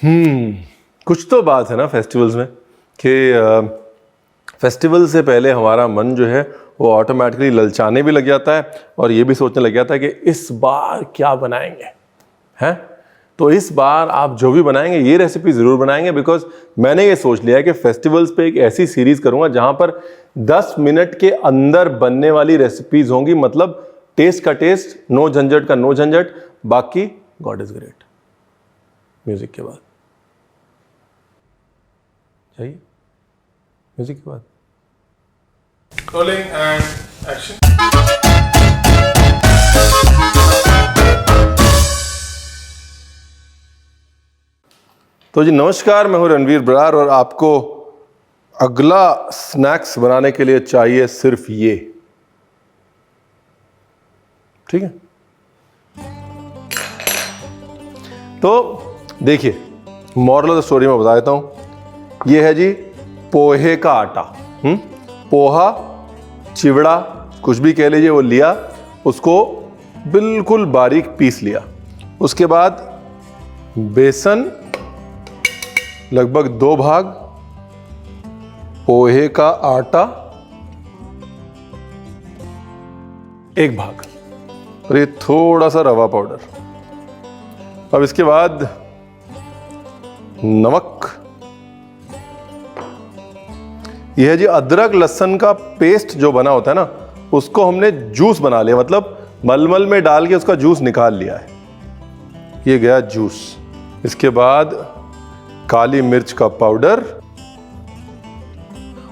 कुछ तो बात है ना फेस्टिवल्स में कि फेस्टिवल से पहले हमारा मन जो है वो ऑटोमेटिकली ललचाने भी लग जाता है और ये भी सोचने लग जाता है कि इस बार क्या बनाएंगे हैं। तो इस बार आप जो भी बनाएंगे ये रेसिपी ज़रूर बनाएंगे, बिकॉज मैंने ये सोच लिया है कि फेस्टिवल्स पे एक ऐसी सीरीज़ करूँगा जहाँ पर 10 मिनट के अंदर बनने वाली रेसिपीज़ होंगी। मतलब टेस्ट का टेस्ट, नो झंझट का नो झंझट, बाकी गॉड इज़ ग्रेट। म्यूज़िक के बाद चाहिए, म्यूज़िक के बाद Rolling and action. तो जी नमस्कार, मैं हूं रणवीर बरार और आपको अगला स्नैक्स बनाने के लिए चाहिए सिर्फ ये, ठीक है। तो देखिए, मॉरल ऑफ द स्टोरी में बता देता हूं। ये है जी पोहे का आटा। पोहा, चिवड़ा, कुछ भी कह लीजिए, वो लिया, उसको बिल्कुल बारीक पीस लिया। उसके बाद बेसन लगभग 2 भाग, पोहे का आटा 1 भाग और ये थोड़ा सा रवा पाउडर। अब इसके बाद नमक। यह है जी अदरक लहसुन का पेस्ट जो बना होता है ना, उसको हमने जूस बना लिया, मतलब मलमल में डाल के उसका जूस निकाल लिया है। ये गया जूस। इसके बाद काली मिर्च का पाउडर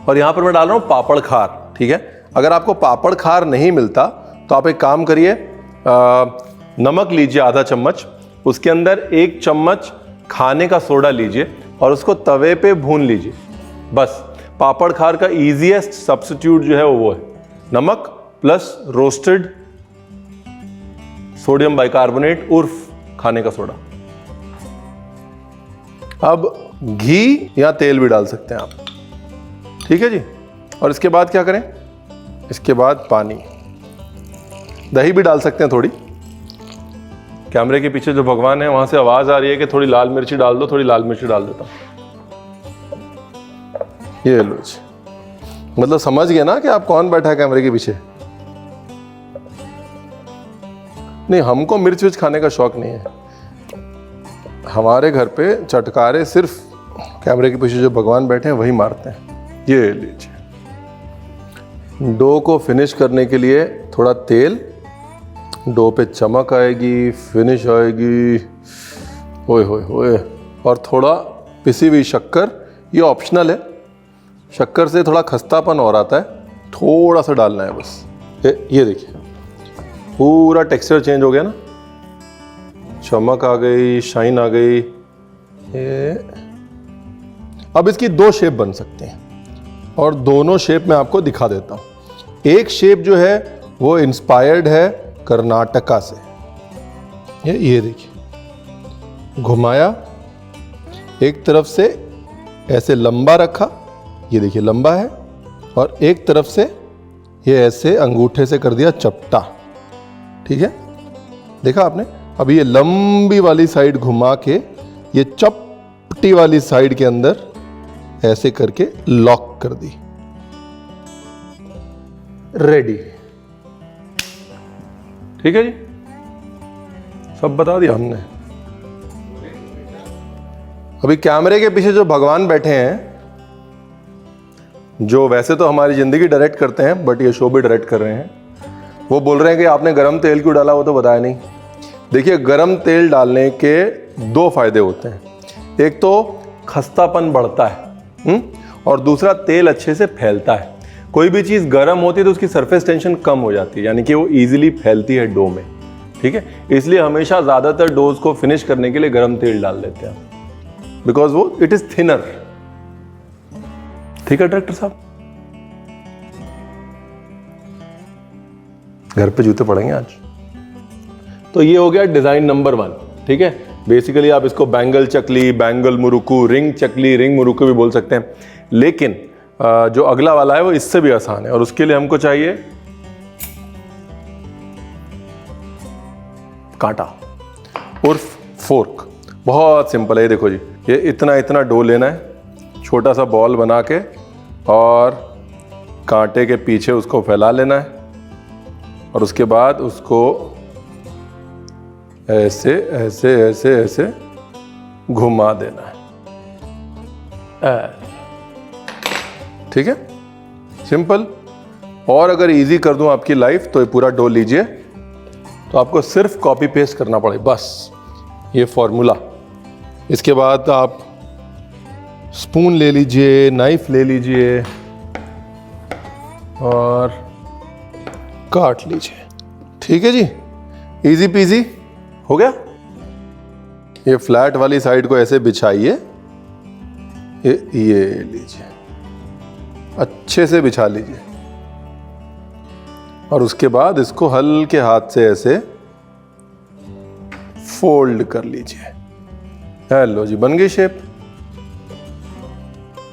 और यहां पर मैं डाल रहा हूं पापड़ खार, ठीक है। अगर आपको पापड़ खार नहीं मिलता तो आप एक काम करिए, नमक लीजिए आधा चम्मच, उसके अंदर 1 चम्मच खाने का सोडा लीजिए और उसको तवे पे भून लीजिए। बस पापड़ खार का इजीएस्ट सब्स्टिट्यूट जो है वो है नमक प्लस रोस्टेड सोडियम बाइकार्बोनेट उर्फ खाने का सोडा। अब घी या तेल भी डाल सकते हैं आप, ठीक है जी। और इसके बाद क्या करें, इसके बाद पानी, दही भी डाल सकते हैं थोड़ी। कैमरे के पीछे जो भगवान है वहां से आवाज आ रही है कि थोड़ी लाल मिर्ची डाल दो, थोड़ी लाल मिर्ची डाल देता हूं। ये लो जी, मतलब समझ गए ना कि आप कौन बैठा है कैमरे के पीछे। नहीं, हमको मिर्च विर्च खाने का शौक नहीं है। हमारे घर पे चटकारे सिर्फ कैमरे के पीछे जो भगवान बैठे हैं वही मारते हैं। ये लीजिए, डो को फिनिश करने के लिए थोड़ा तेल, डो पे चमक आएगी, फिनिश आएगी, ओए होए होए। और थोड़ा पिसी हुई शक्कर, ये ऑप्शनल है, शक्कर से थोड़ा खस्तापन और आता है, थोड़ा सा डालना है बस। ये देखिए पूरा टेक्सचर चेंज हो गया ना, चमक आ गई, शाइन आ गई। अब इसकी 2 शेप बन सकते हैं और दोनों शेप मैं आपको दिखा देता हूं। एक शेप जो है वो इंस्पायर्ड है कर्नाटका से। ये देखिए, घुमाया, एक तरफ से ऐसे लंबा रखा, ये देखिए लंबा है, और एक तरफ से ये ऐसे अंगूठे से कर दिया चपटा, ठीक है, देखा आपने। अब ये लंबी वाली साइड घुमा के ये चपटी वाली साइड के अंदर ऐसे करके लॉक कर दी, रेडी, ठीक है जी। सब बता दिया हमने। अभी कैमरे के पीछे जो भगवान बैठे हैं, जो वैसे तो हमारी ज़िंदगी डायरेक्ट करते हैं बट ये शो भी डायरेक्ट कर रहे हैं, वो बोल रहे हैं कि आपने गरम तेल क्यों डाला, वो तो बताया नहीं। देखिए, गरम तेल डालने के 2 फायदे होते हैं। एक तो खस्तापन बढ़ता है और दूसरा तेल अच्छे से फैलता है। कोई भी चीज़ गरम होती है तो उसकी सरफेस टेंशन कम हो जाती है, यानी कि वो ईजिली फैलती है डो में, ठीक है। इसलिए हमेशा ज़्यादातर डोज को फिनिश करने के लिए गरम तेल डाल देते हैं, बिकॉज वो इट इज़ थिनर, ठीक है डायरेक्टर साहब। घर पे जूते पड़ेंगे आज। तो ये हो गया डिजाइन नंबर 1, ठीक है। बेसिकली आप इसको बैंगल चकली, बैंगल मुरुकू, रिंग चकली, रिंग मुरुकू भी बोल सकते हैं, लेकिन जो अगला वाला है वो इससे भी आसान है। और उसके लिए हमको चाहिए कांटा उर्फ फोर्क। बहुत सिंपल है। ये देखो जी, ये इतना इतना डो लेना है, छोटा सा बॉल बना के और कांटे के पीछे उसको फैला लेना है और उसके बाद उसको ऐसे ऐसे ऐसे ऐसे घुमा देना है। ठीक है, सिंपल। और अगर इजी कर दूं आपकी लाइफ तो ये पूरा डो लीजिए, तो आपको सिर्फ कॉपी पेस्ट करना पड़े, बस ये फॉर्मूला। इसके बाद आप स्पून ले लीजिए, नाइफ ले लीजिए और काट लीजिए। ठीक है जी, इजी पीजी हो गया। ये फ्लैट वाली साइड को ऐसे बिछाइए, ये लीजिए, अच्छे से बिछा लीजिए और उसके बाद इसको हल्के हाथ से ऐसे फोल्ड कर लीजिए। हेलो जी, बन गई शेप।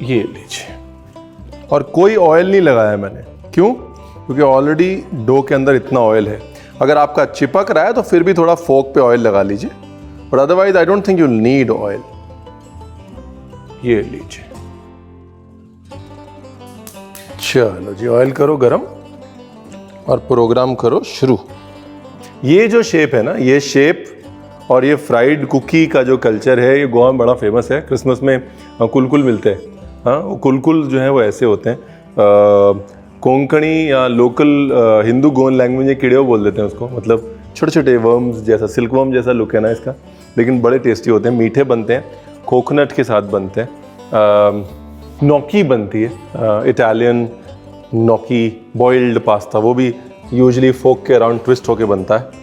ये लीजिए, और कोई ऑयल नहीं लगाया मैंने, क्यों? क्योंकि ऑलरेडी डो के अंदर इतना ऑयल है। अगर आपका चिपक रहा है तो फिर भी थोड़ा फोक पे ऑयल लगा लीजिए, but otherwise I don't think you need oil. ये लीजिए, चलो जी, ऑयल करो गरम और प्रोग्राम करो शुरू। ये जो शेप है ना, ये शेप और ये फ्राइड कुकी का जो कल्चर है, ये गोवा में बड़ा फेमस है। क्रिसमस में कुलकुल मिलते हैं। हाँ, कुलकुल जो है वो ऐसे होते हैं, कोंकणी या लोकल हिंदू गोवन लैंग्वेज में कीड़े बोल देते हैं उसको, मतलब छोटे छोटे वर्म्स जैसा, सिल्क वर्म जैसा लुक है ना इसका, लेकिन बड़े टेस्टी होते हैं, मीठे बनते हैं, कोकोनट के साथ बनते हैं। नॉकी बनती है, इटालियन नॉकी, बॉइल्ड पास्ता, वो भी यूजुअली फोक के अराउंड ट्विस्ट होके बनता है,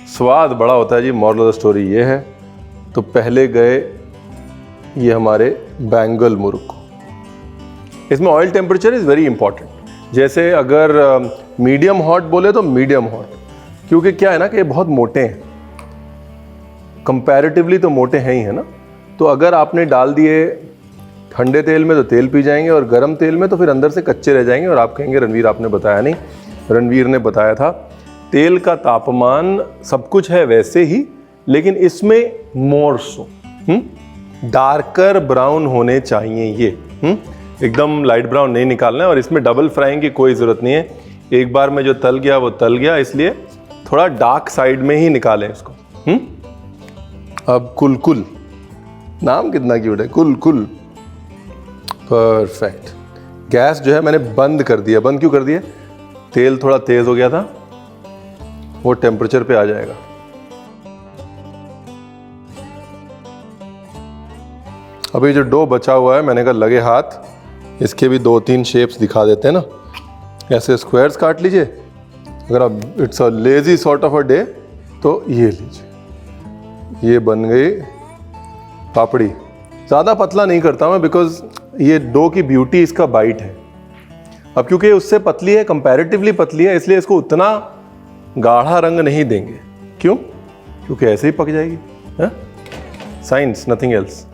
स्वाद बड़ा होता है जी। मॉरल ऑफ द स्टोरी ये है। तो पहले गए ये हमारे बैंगल मुर्ग। इसमें oil temperature is very important. जैसे अगर मीडियम हॉट बोले तो मीडियम हॉट, क्योंकि क्या है ना कि ये बहुत मोटे हैं, कंपैरेटिवली तो मोटे हैं ही, है ना। तो अगर आपने डाल दिए ठंडे तेल में तो तेल पी जाएंगे, और गर्म तेल में तो फिर अंदर से कच्चे रह जाएंगे और आप कहेंगे रणवीर आपने बताया नहीं। रणवीर ने बताया था, तेल का तापमान सब कुछ है वैसे ही, लेकिन इसमें मोर सो डार्कर ब्राउन होने चाहिए ये। एकदम लाइट ब्राउन नहीं निकालना है, और इसमें डबल फ्राइंग की कोई ज़रूरत नहीं है। एक बार में जो तल गया वो तल गया, इसलिए थोड़ा डार्क साइड में ही निकालें इसको। अब कुलकुल, नाम कितना क्यूट है, कुलकुल, परफेक्ट। गैस जो है मैंने बंद कर दिया। बंद क्यों कर दिया? तेल थोड़ा तेज हो गया था, वो टेम्परेचर पे आ जाएगा। अभी जो डो बचा हुआ है, मैंने कहा लगे हाथ, इसके भी 2-3 शेप्स दिखा देते हैं ना। ऐसे स्क्वायर्स काट लीजिए। अगर आप it's a lazy sort of a day तो ये लीजिए, ये बन गई पापड़ी। ज़्यादा पतला नहीं करता मैं, बिकॉज ये डो की ब्यूटी इसका बाइट है। अब क्योंकि उससे पतली है, कंपैरेटिवली पतली है, इसलिए इसको उतना गाढ़ा रंग नहीं देंगे। क्यों? क्योंकि ऐसे ही पक जाएगी। Science, nothing else.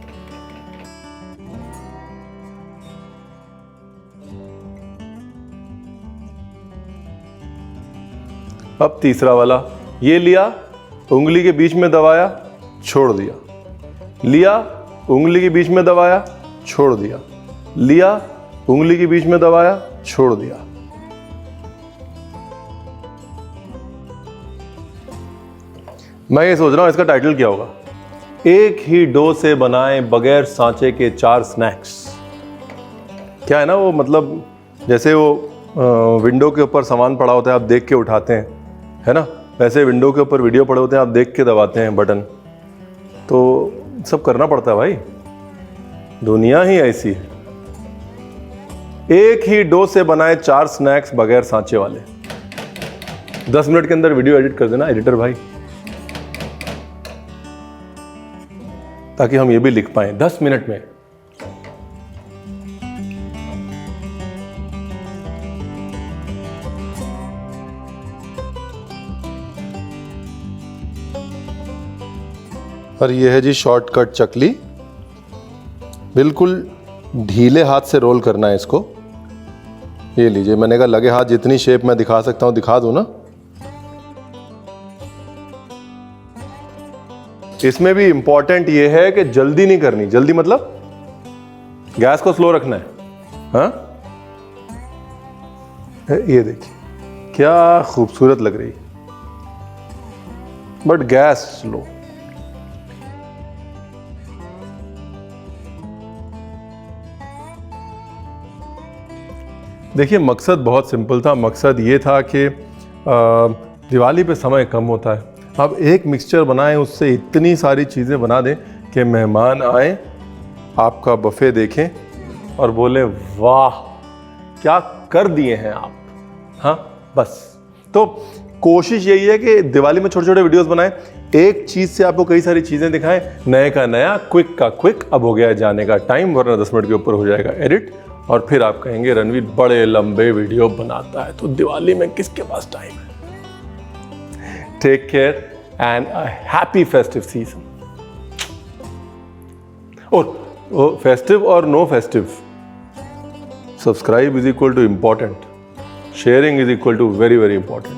अब तीसरा वाला, ये लिया, उंगली के बीच में दबाया, छोड़ दिया, लिया, उंगली के बीच में दबाया, छोड़ दिया, लिया, उंगली के बीच में दबाया, छोड़ दिया। मैं ये सोच रहा हूं इसका टाइटल क्या होगा, एक ही डो से बनाए बगैर सांचे के 4 स्नैक्स। क्या है ना वो, मतलब जैसे वो विंडो के ऊपर सामान पड़ा होता है, आप देख के उठाते हैं, है ना, वैसे विंडो के ऊपर वीडियो पड़े होते हैं, आप देख के दबाते हैं बटन। तो सब करना पड़ता है भाई, दुनिया ही ऐसी है। एक ही डो से बनाए 4 स्नैक्स बगैर सांचे वाले। 10 मिनट के अंदर वीडियो एडिट कर देना एडिटर भाई, ताकि हम ये भी लिख पाएं 10 मिनट में। और ये है जी शॉर्टकट चकली। बिल्कुल ढीले हाथ से रोल करना है इसको। ये लीजिए, मैंने कहा लगे हाथ जितनी शेप मैं दिखा सकता हूँ दिखा दूँ ना। इसमें भी इंपॉर्टेंट ये है कि जल्दी नहीं करनी। जल्दी मतलब गैस को स्लो रखना है। हाँ, ये देखिए क्या खूबसूरत लग रही, बट गैस स्लो। देखिए मकसद बहुत सिंपल था। मकसद ये था कि दिवाली पे समय कम होता है। अब एक मिक्सचर बनाएं, उससे इतनी सारी चीज़ें बना दें कि मेहमान आए, आपका बफे देखें और बोले वाह क्या कर दिए हैं आप। हाँ बस, तो कोशिश यही है कि दिवाली में छोटे छोटे वीडियोस बनाएं, एक चीज़ से आपको कई सारी चीज़ें दिखाएं। नए का नया, क्विक का क्विक। अब हो गया जाने का टाइम, वरना 10 मिनट के ऊपर हो जाएगा एडिट, और फिर आप कहेंगे रणवीर बड़े लंबे वीडियो बनाता है, तो दिवाली में किसके पास टाइम है। Take care and a happy festive season. और फेस्टिव और no festive, subscribe is equal to important, sharing is equal to very very important.